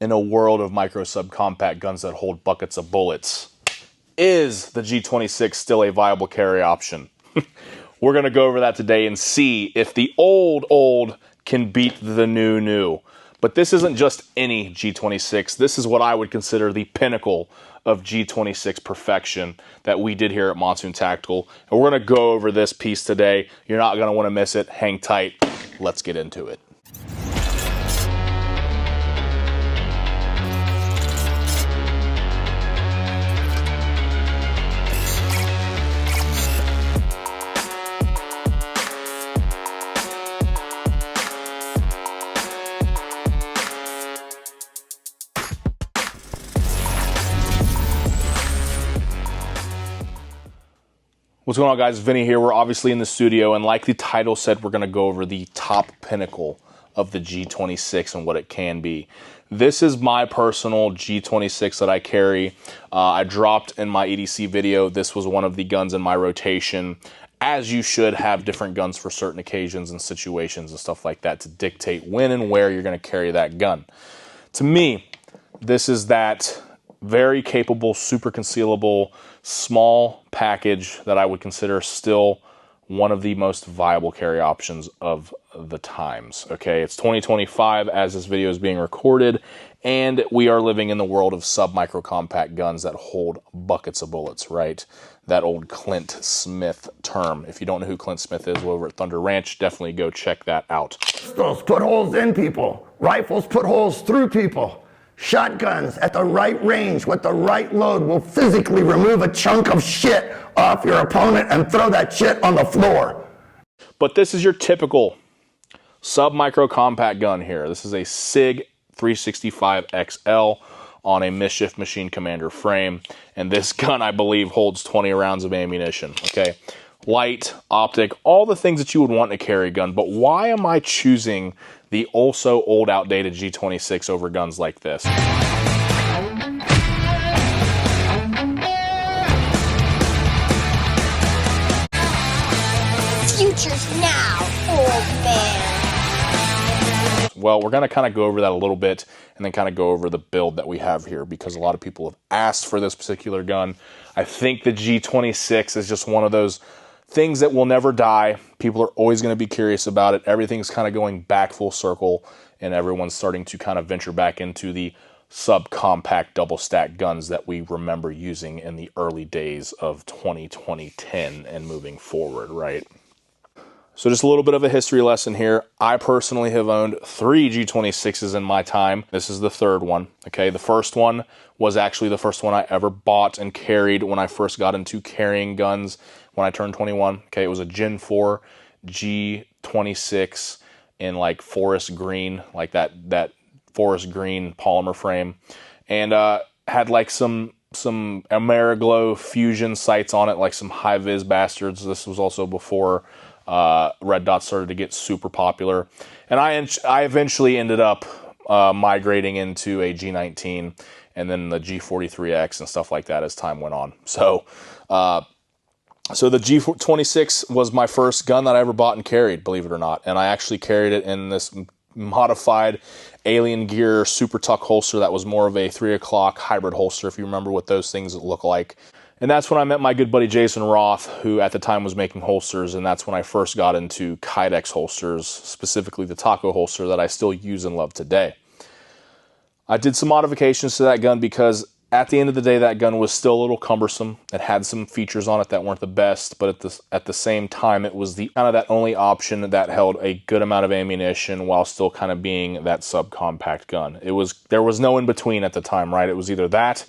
in a world of micro subcompact guns that hold buckets of bullets. Is the G26 still a viable carry option? We're going to go over that today and see if the old can beat the new. But this isn't just any G26. This is what I would consider the pinnacle of G26 perfection that we did here at Monsoon Tactical. And we're going to go over this piece today. You're not going to want to miss it. Hang tight. Let's get into it. What's going on, guys? Vinny here. We're obviously in the studio, and like the title said, we're going to go over the top pinnacle of the G26 and what it can be. This is my personal G26 that I carry. I dropped in my EDC video. This was one of the guns in my rotation, as you should have different guns for certain occasions and situations and stuff like that to dictate when and where you're going to carry that gun. To me, this is that very capable, super concealable, small package that I would consider still one of the most viable carry options of the times. Okay, it's 2025 as this video is being recorded, and we are living in the world of sub-micro compact guns that hold buckets of bullets, right? That old Clint Smith term. If you don't know who Clint Smith is, over at Thunder Ranch, definitely go check that out. Pistols put holes in people. Rifles put holes through people. Shotguns at the right range with the right load will physically remove a chunk of shit off your opponent and throw that shit on the floor. But this is your typical sub-micro compact gun here. This is a SIG 365 XL on a Mischief Machine Commander frame. And this gun, I believe, holds 20 rounds of ammunition. Okay, light, optic, all the things that you would want in a carry gun. But why am I choosing the also old, outdated G26 over guns like this? Future's now, old man. Well, we're going to kind of go over that a little bit and then kind of go over the build that we have here because a lot of people have asked for this particular gun. I think the G26 is just one of those things that will never die. People are always going to be curious about it. Everything's kind of going back full circle, and everyone's starting to kind of venture back into the subcompact double stack guns that we remember using in the early days of 2010 and moving forward, right? So just a little bit of a history lesson here. I personally have owned 3 G26s in my time. This is the third one, okay? The first one was actually the first one I ever bought and carried when I first got into carrying guns when I turned 21. Okay, it was a Gen 4 G26 in like forest green, like that forest green polymer frame, and had like some Ameriglow fusion sights on it, like some high-vis bastards. This was also before red dots started to get super popular, and I eventually ended up migrating into a G19 and then the G43X and stuff like that as time went on. So the G26 was my first gun that I ever bought and carried, believe it or not, and I actually carried it in this modified Alien Gear Super Tuck holster that was more of a 3 o'clock hybrid holster, if you remember what those things look like. And that's when I met my good buddy Jason Roth, who at the time was making holsters, and that's when I first got into Kydex holsters, specifically the Taco holster that I still use and love today. I did some modifications to that gun because at the end of the day, that gun was still a little cumbersome. It had some features on it that weren't the best, but at the same time, it was the kind of that only option that held a good amount of ammunition while still kind of being that subcompact gun. There was no in between at the time, right? It was either that,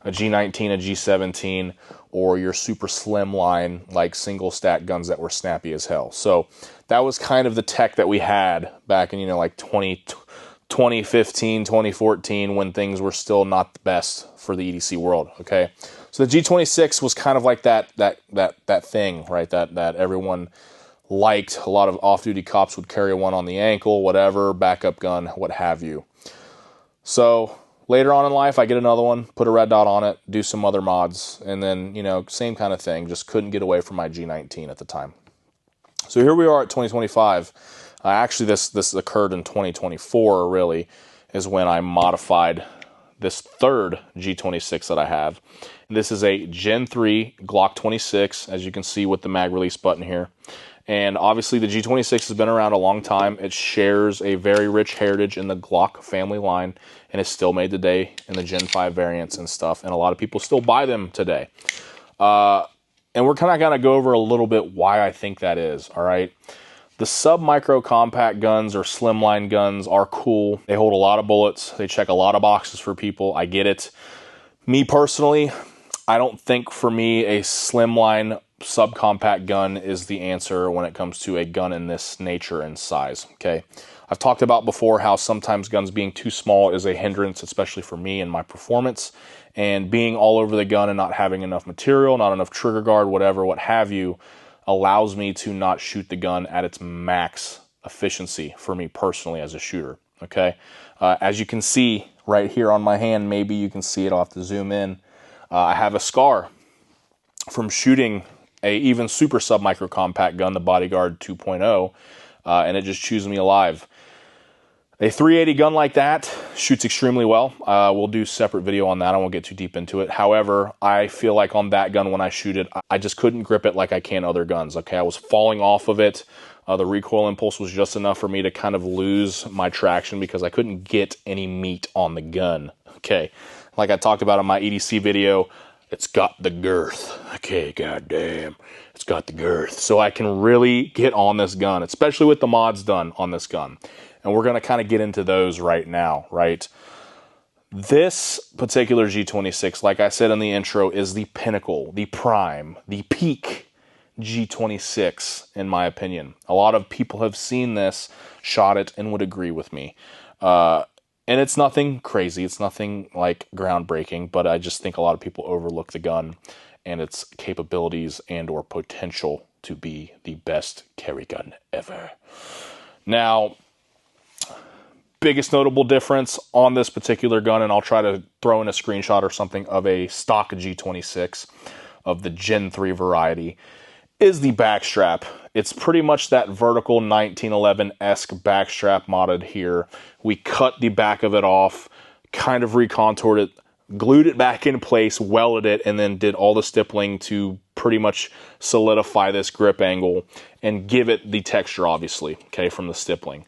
a G19, a G17, or your super slim line, like single stack guns that were snappy as hell. So that was kind of the tech that we had back in, like 2015, 2014, when things were still not the best for the EDC world, okay? So the G26 was kind of like that thing, right? That everyone liked. A lot of off-duty cops would carry one on the ankle, whatever, backup gun, what have you. So later on in life, I get another one, put a red dot on it, do some other mods, and then, same kind of thing. Just couldn't get away from my G19 at the time. So here we are at 2025. Actually, this occurred in 2024, really, is when I modified this third G26 that I have. And this is a Gen 3 Glock 26, as you can see with the mag release button here. And obviously the G26 has been around a long time. It shares a very rich heritage in the Glock family line and is still made today in the Gen 5 variants and stuff. And a lot of people still buy them today. And we're kind of going to go over a little bit why I think that is, all right? The sub-micro compact guns or slimline guns are cool. They hold a lot of bullets. They check a lot of boxes for people. I get it. Me personally, I don't think for me a slimline subcompact gun is the answer when it comes to a gun in this nature and size, okay? I've talked about before how sometimes guns being too small is a hindrance, especially for me and my performance, and being all over the gun and not having enough material, not enough trigger guard, whatever, what have you, allows me to not shoot the gun at its max efficiency for me personally as a shooter, okay? As you can see right here on my hand, maybe you can see it, I'll have to zoom in. I have a scar from shooting a even super sub-micro compact gun, the Bodyguard 2.0, and it just chews me alive. A 380 gun like that shoots extremely well. We'll do a separate video on that. I won't get too deep into it. However, I feel like on that gun when I shoot it, I just couldn't grip it like I can other guns. Okay, I was falling off of it. The recoil impulse was just enough for me to kind of lose my traction because I couldn't get any meat on the gun. Okay, like I talked about in my EDC video, it's got the girth. Okay, goddamn, it's got the girth. So I can really get on this gun, especially with the mods done on this gun. And we're going to kind of get into those right now, right? This particular G26, like I said in the intro, is the pinnacle, the prime, the peak G26, in my opinion. A lot of people have seen this, shot it, and would agree with me. And it's nothing crazy. It's nothing like groundbreaking, but I just think a lot of people overlook the gun and its capabilities and or potential to be the best carry gun ever. Now, biggest notable difference on this particular gun, and I'll try to throw in a screenshot or something of a stock G26 of the Gen 3 variety, is the backstrap. It's pretty much that vertical 1911-esque backstrap modded here. We cut the back of it off, kind of recontoured it, glued it back in place, welded it, and then did all the stippling to pretty much solidify this grip angle and give it the texture, obviously, okay, from the stippling.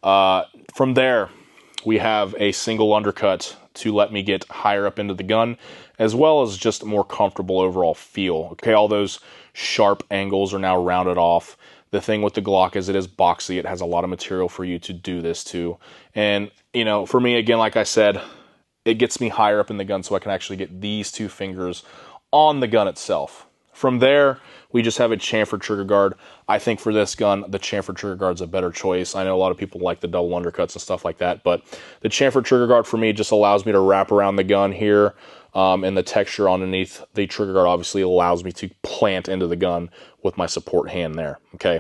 From there, we have a single undercut to let me get higher up into the gun, as well as just a more comfortable overall feel. Okay, all those sharp angles are now rounded off. The thing with the Glock is it is boxy. It has a lot of material for you to do this to. And, you know, for me, again, like I said, it gets me higher up in the gun so I can actually get these two fingers on the gun itself. From there, we just have a chamfered trigger guard. I think for this gun, the chamfered trigger guard's a better choice. I know a lot of people like the double undercuts and stuff like that, but the chamfered trigger guard for me just allows me to wrap around the gun here, and the texture underneath the trigger guard obviously allows me to plant into the gun with my support hand there, okay?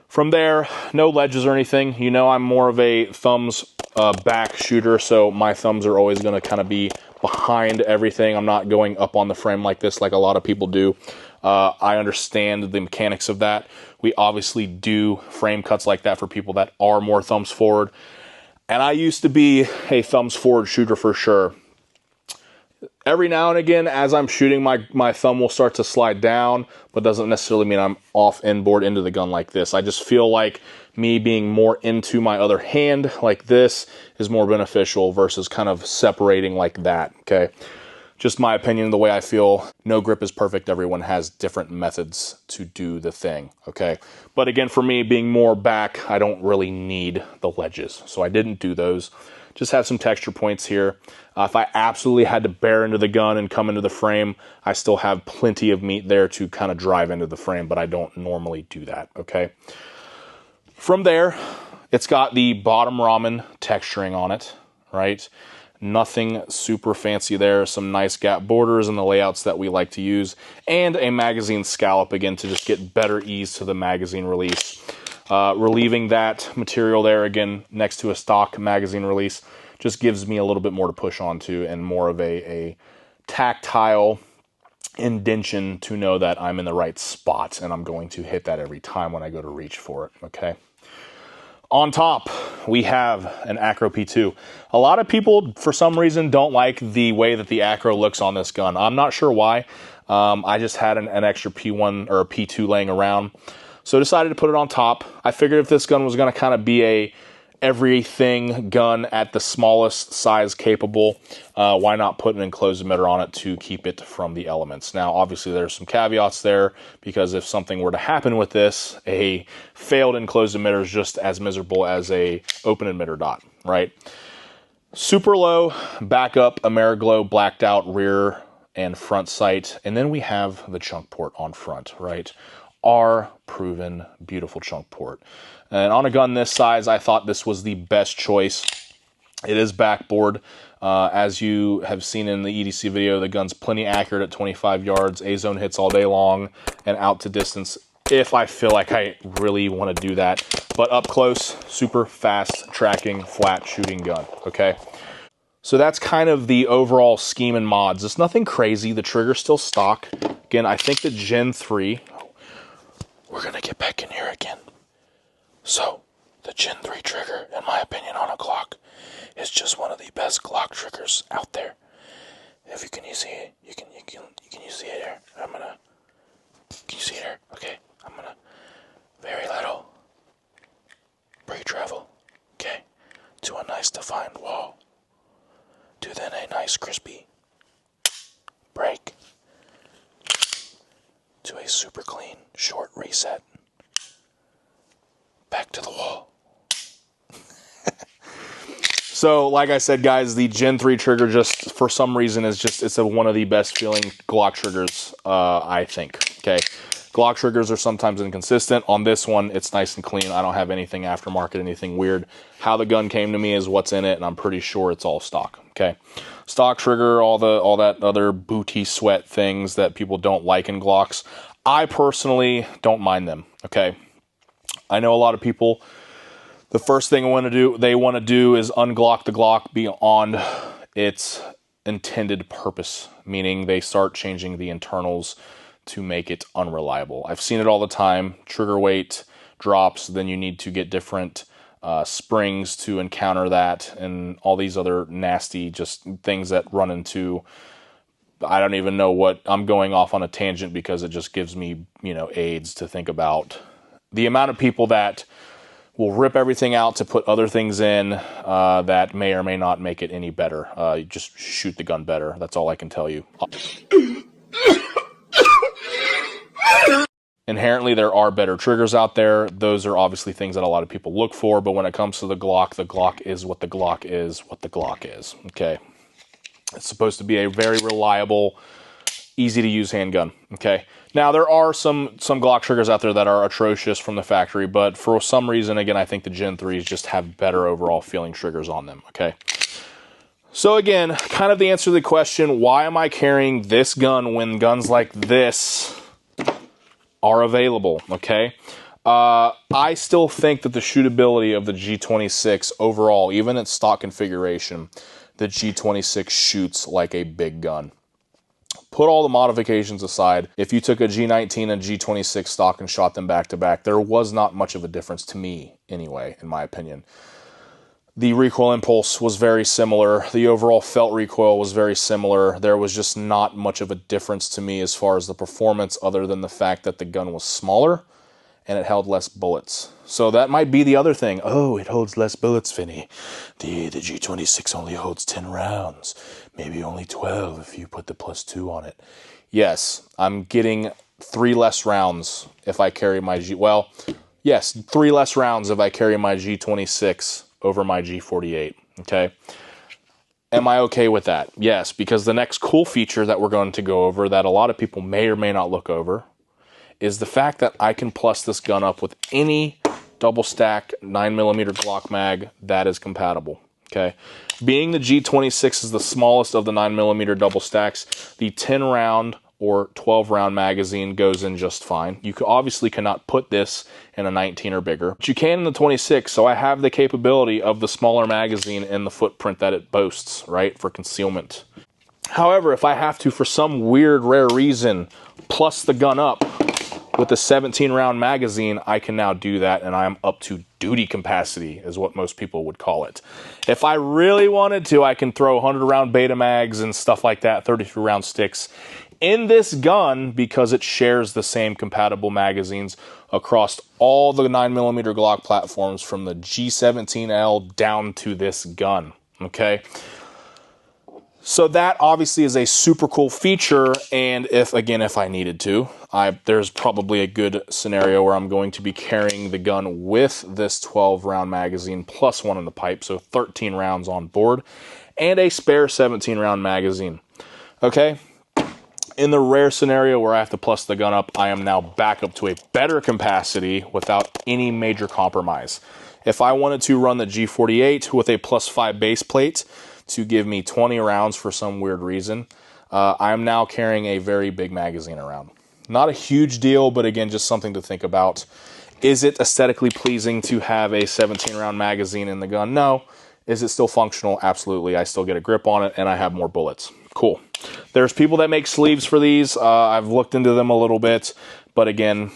From there, no ledges or anything. You know I'm more of a thumbs back shooter, so my thumbs are always going to kind of be behind everything. I'm not going up on the frame like this like a lot of people do. I understand the mechanics of that. We obviously do frame cuts like that for people that are more thumbs forward. And I used to be a thumbs forward shooter for sure. Every now and again, as I'm shooting, my thumb will start to slide down, but doesn't necessarily mean I'm off inboard into the gun like this. I just feel like me being more into my other hand like this is more beneficial versus kind of separating like that, okay? Just my opinion, the way I feel. No grip is perfect. Everyone has different methods to do the thing, okay? But again, for me, being more back, I don't really need the ledges, so I didn't do those. Just have some texture points here. If I absolutely had to bear into the gun and come into the frame, I still have plenty of meat there to kind of drive into the frame, but I don't normally do that, okay? From there, it's got the bottom ramen texturing on it, right? Nothing super fancy there. Some nice gap borders and the layouts that we like to use, and a magazine scallop, again, to just get better ease to the magazine release. Relieving that material there, again, next to a stock magazine release, just gives me a little bit more to push onto and more of a tactile indention to know that I'm in the right spot and I'm going to hit that every time when I go to reach for it, okay? On top, we have an Acro P2. A lot of people, for some reason, don't like the way that the Acro looks on this gun. I'm not sure why. I just had an extra P1 or a P2 laying around, so decided to put it on top. I figured if this gun was going to kind of be a everything gun at the smallest size capable, why not put an enclosed emitter on it to keep it from the elements? Now, obviously, there's some caveats there, because if something were to happen with this, a failed enclosed emitter is just as miserable as a open emitter dot, right? Super low backup Ameriglow blacked out rear and front sight, and then we have the chunk port on front, right? Our proven beautiful chunk port. And on a gun this size, I thought this was the best choice. It is backboard. As you have seen in the EDC video, the gun's plenty accurate at 25 yards, A-zone hits all day long, and out to distance if I feel like I really want to do that. But up close, super fast tracking, flat shooting gun, okay? So that's kind of the overall scheme and mods. It's nothing crazy. The trigger's still stock. Again, I think the Gen 3... We're going to get back in here again. So, the Gen 3 trigger, in my opinion, on a Glock, is just one of the best Glock triggers out there. If you can see it, you can see it here. Can you see it here? Okay, I'm gonna very little pre-travel, okay, to a nice defined wall, to then a nice crispy break, to a super clean short reset. Back to the wall. So, like I said, guys, the Gen 3 trigger just, for some reason, it's one of the best feeling Glock triggers, I think, okay? Glock triggers are sometimes inconsistent. On this one, it's nice and clean. I don't have anything aftermarket, anything weird. How the gun came to me is what's in it, and I'm pretty sure it's all stock, okay? Stock trigger, all that other booty sweat things that people don't like in Glocks. I personally don't mind them, okay? I know a lot of people, the first thing they want to do is unglock the Glock beyond its intended purpose, meaning they start changing the internals to make it unreliable. I've seen it all the time. Trigger weight drops, then you need to get different springs to encounter that, and all these other nasty just things that run into, I don't even know what, I'm going off on a tangent because it just gives me, AIDS to think about. The amount of people that will rip everything out to put other things in that may or may not make it any better. Just shoot the gun better. That's all I can tell you. Inherently, there are better triggers out there. Those are obviously things that a lot of people look for, but when it comes to the Glock is what the Glock is, okay? It's supposed to be a very reliable, easy-to-use handgun, okay? Now, there are some Glock triggers out there that are atrocious from the factory, but for some reason, again, I think the Gen 3s just have better overall feeling triggers on them, okay? So again, kind of the answer to the question, why am I carrying this gun when guns like this are available, okay? I still think that the shootability of the G26 overall, even at stock configuration, the G26 shoots like a big gun. Put all the modifications aside, if you took a G19 and G26 stock and shot them back to back, there was not much of a difference to me, anyway, in my opinion. The recoil impulse was very similar. The overall felt recoil was very similar. There was just not much of a difference to me as far as the performance, other than the fact that the gun was smaller and it held less bullets. So that might be the other thing. Oh, it holds less bullets, Vinny. The G26 only holds 10 rounds. Maybe only 12 if you put the +2 on it. Yes, I'm getting 3 less rounds if I carry my yes, 3 less rounds if I carry my G26 over my G48, okay? Am I okay with that? Yes, because the next cool feature that we're going to go over that a lot of people may or may not look over is the fact that I can plus this gun up with any double stack 9mm Glock mag that is compatible, okay? Being the G26 is the smallest of the 9mm double stacks, the 10 round or 12 round magazine goes in just fine. You obviously cannot put this in a 19 or bigger, but you can in the 26, so I have the capability of the smaller magazine in the footprint that it boasts, right, for concealment. However, if I have to, for some weird, rare reason, plus the gun up With the 17 round magazine, I can now do that, and I am up to duty capacity is what most people would call it. If I really wanted to, I can throw 100 round beta mags and stuff like that, 33 round sticks in this gun because it shares the same compatible magazines across all the 9mm Glock platforms from the G17L down to this gun, okay? So that obviously is a super cool feature, and if I needed to, there's probably a good scenario where I'm going to be carrying the gun with this 12 round magazine plus one in the pipe, so 13 rounds on board, and a spare 17 round magazine, okay? In the rare scenario where I have to plus the gun up, I am now back up to a better capacity without any major compromise. If I wanted to run the G48 with a +5 base plate to give me 20 rounds for some weird reason, I am now carrying a very big magazine around. Not a huge deal, but again, just something to think about. Is it aesthetically pleasing to have a 17 round magazine in the gun? No. Is it still functional? Absolutely. I still get a grip on it and I have more bullets. Cool. There's people that make sleeves for these. I've looked into them a little bit, but again,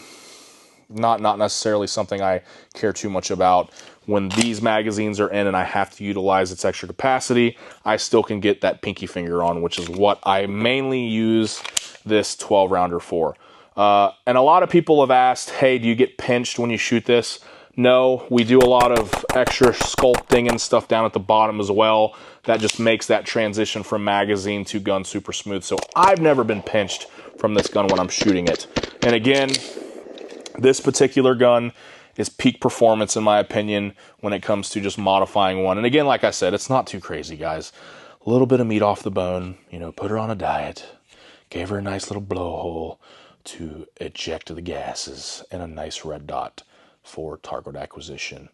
not necessarily something I care too much about. When these magazines are in and I have to utilize its extra capacity, I still can get that pinky finger on, which is what I mainly use this 12 rounder for. And a lot of people have asked, hey, do you get pinched when you shoot this? No, we do a lot of extra sculpting and stuff down at the bottom as well. That just makes that transition from magazine to gun super smooth. So I've never been pinched from this gun when I'm shooting it. And again, this particular gun is peak performance in my opinion when it comes to just modifying one. And again, like I said, it's not too crazy, guys. A little bit of meat off the bone, you know, put her on a diet, gave her a nice little blowhole to eject the gases, and a nice red dot for target acquisition.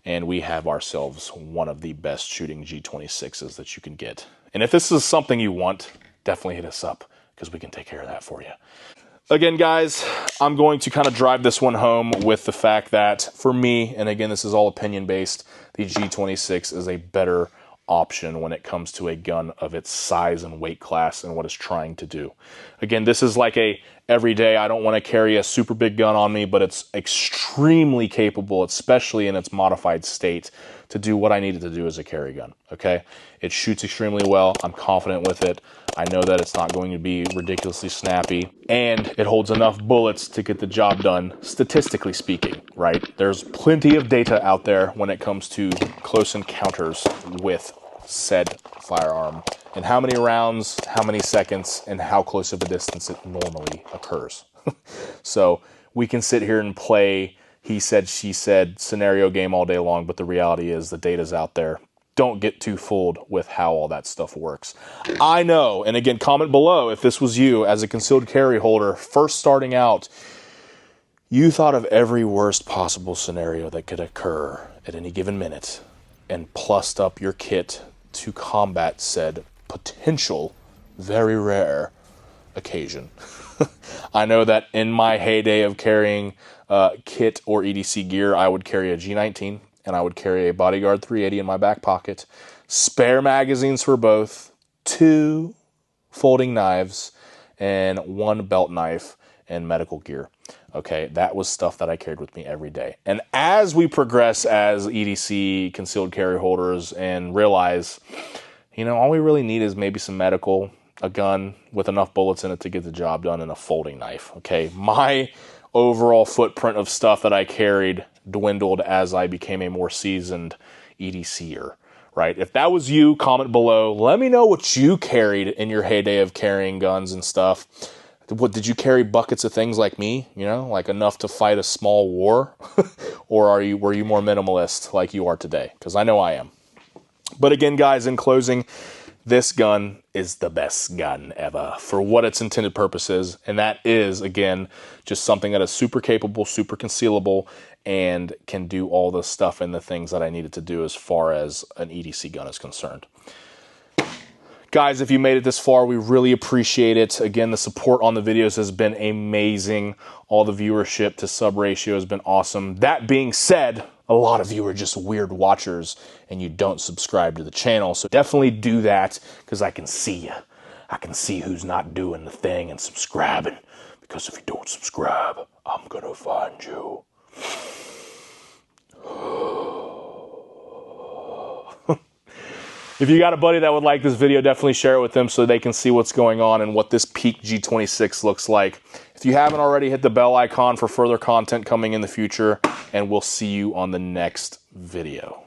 And we have ourselves one of the best shooting G26s that you can get. And if this is something you want, definitely hit us up because we can take care of that for you. Again, guys, I'm going to kind of drive this one home with the fact that for me, and again, this is all opinion based, the G26 is a better option when it comes to a gun of its size and weight class and what it's trying to do. Again, this is like a everyday, I don't want to carry a super big gun on me, but it's extremely capable, especially in its modified state, to do what I needed to do as a carry gun, okay? It shoots extremely well. I'm confident with it. I know that it's not going to be ridiculously snappy, and it holds enough bullets to get the job done, statistically speaking, right? There's plenty of data out there when it comes to close encounters with said firearm, and how many rounds, how many seconds, and how close of a distance it normally occurs. So we can sit here and play he said, she said scenario game all day long, but the reality is the data's out there. Don't get too fooled with how all that stuff works. I know, and again, comment below if this was you as a concealed carry holder first starting out, you thought of every worst possible scenario that could occur at any given minute and plussed up your kit to combat said potential, very rare occasion. I know that in my heyday of carrying kit or EDC gear, I would carry a G19 and I would carry a Bodyguard 380 in my back pocket, spare magazines for both, 2 folding knives, and 1 belt knife and medical gear. Okay, that was stuff that I carried with me every day. And as we progress as EDC concealed carry holders and realize, you know, all we really need is maybe some medical, a gun with enough bullets in it to get the job done, and a folding knife. Okay, my overall footprint of stuff that I carried dwindled as I became a more seasoned EDCer, right? If that was you, comment below. Let me know what you carried in your heyday of carrying guns and stuff. What, did you carry buckets of things like me, you know, like enough to fight a small war? Or were you more minimalist like you are today? Because I know I am. But again, guys, in closing, this gun is the best gun ever for what its intended purpose is. And that is, again, just something that is super capable, super concealable, and can do all the stuff and the things that I needed to do as far as an EDC gun is concerned. Guys, if you made it this far, we really appreciate it. Again, the support on the videos has been amazing. All the viewership to sub ratio has been awesome. That being said, a lot of you are just weird watchers and you don't subscribe to the channel. So definitely do that because I can see you. I can see who's not doing the thing and subscribing Because if you don't subscribe, I'm gonna find you. If you got a buddy that would like this video, definitely share it with them so they can see what's going on and what this peak G26 looks like. If you haven't already, hit the bell icon for further content coming in the future, and we'll see you on the next video.